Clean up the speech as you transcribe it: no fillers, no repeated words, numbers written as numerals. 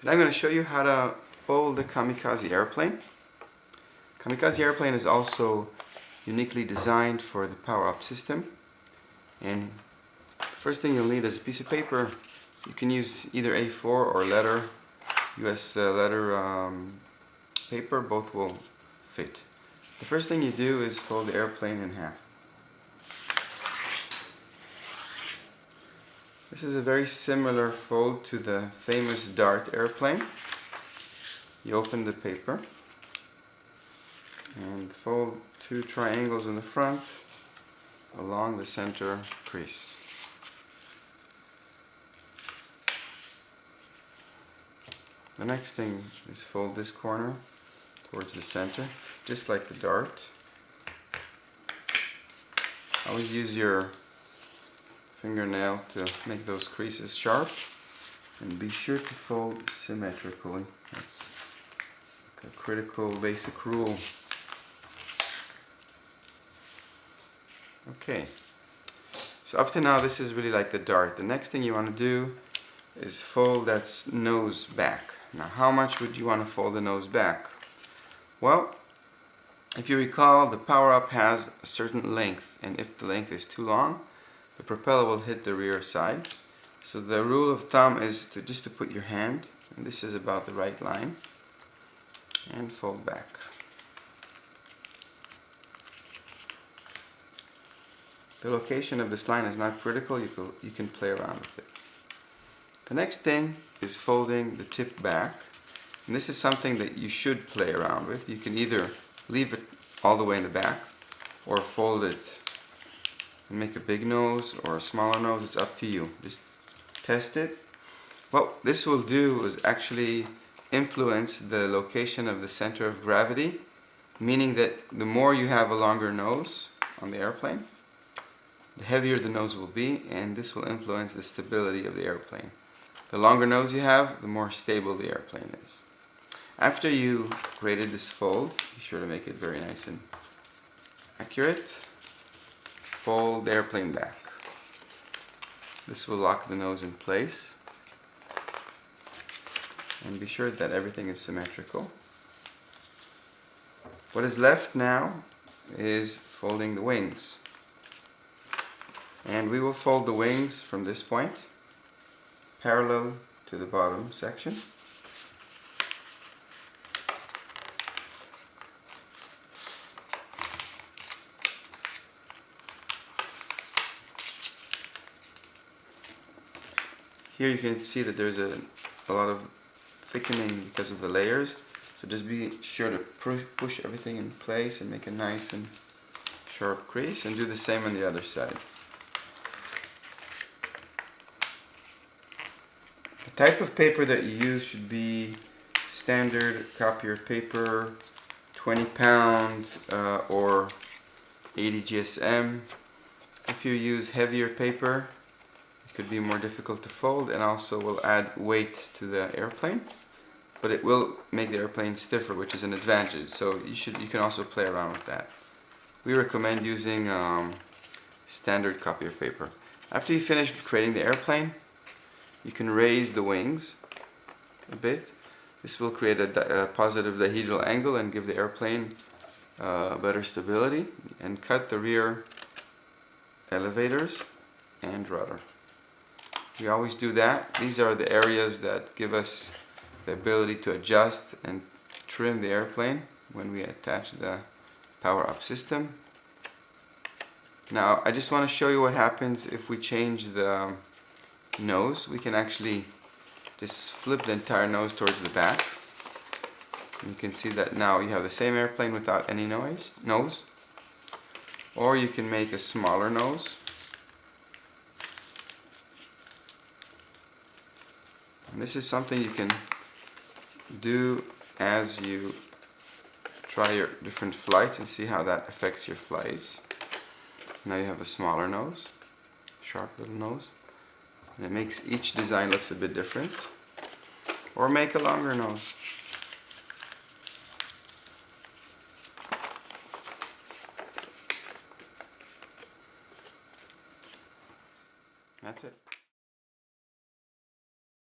And I'm going to show you how to fold the Kamikaza airplane. Kamikaza airplane is also uniquely designed for the POWERUP system. And the first thing you'll need is a piece of paper. You can use either A4 or letter, US letter paper, both will fit. The first thing you do is fold the airplane in half. This is a very similar fold to the famous Dart airplane. You open the paper and fold two triangles in the front along the center crease. The next thing is fold this corner towards the center, just like the Dart. Always use your fingernail to make those creases sharp, and be sure to fold symmetrically. That's a critical basic rule. Okay, so up to now this is really like the Dart. The next thing you want to do is fold that nose back. Now, how much would you want to fold the nose back? Well, if you recall, the POWERUP has a certain length, and if the length is too long, the propeller will hit the rear side. So the rule of thumb is just to put your hand, and this is about the right line, and fold back. The location of this line is not critical, you can play around with it. The next thing is folding the tip back, and this is something that you should play around with. You can either leave it all the way in the back or fold it and make a big nose or a smaller nose. It's up to you. Just test it. What this will do is actually influence the location of the center of gravity, meaning that the more you have a longer nose on the airplane, the heavier the nose will be, and this will influence the stability of the airplane. The longer nose you have, the more stable the airplane is. After you created this fold, be sure to make it very nice and accurate. Fold the airplane back. This will lock the nose in place. And be sure that everything is symmetrical. What is left now is folding the wings. And we will fold the wings from this point, parallel to the bottom section. Here you can see that there's a lot of thickening because of the layers, so just be sure to push everything in place and make a nice and sharp crease, and do the same on the other side. The type of paper that you use should be standard copier paper, 20 pound or 80 GSM. If you use heavier paper, it could be more difficult to fold and also will add weight to the airplane, but it will make the airplane stiffer, which is an advantage, so you can also play around with that. We recommend using standard copier paper. After you finish creating the airplane, you can raise the wings a bit. This will create a positive dihedral angle and give the airplane better stability, and cut the rear elevators and rudder. We always do that. These are the areas that give us the ability to adjust and trim the airplane when we attach the POWERUP system. Now, I just want to show you what happens if we change the nose. We can actually just flip the entire nose towards the back. And you can see that now you have the same airplane without any nose. Or you can make a smaller nose. And this is something you can do as you try your different flights and see how that affects your flights. Now you have a smaller nose, sharp little nose, and it makes each design looks a bit different. Or make a longer nose.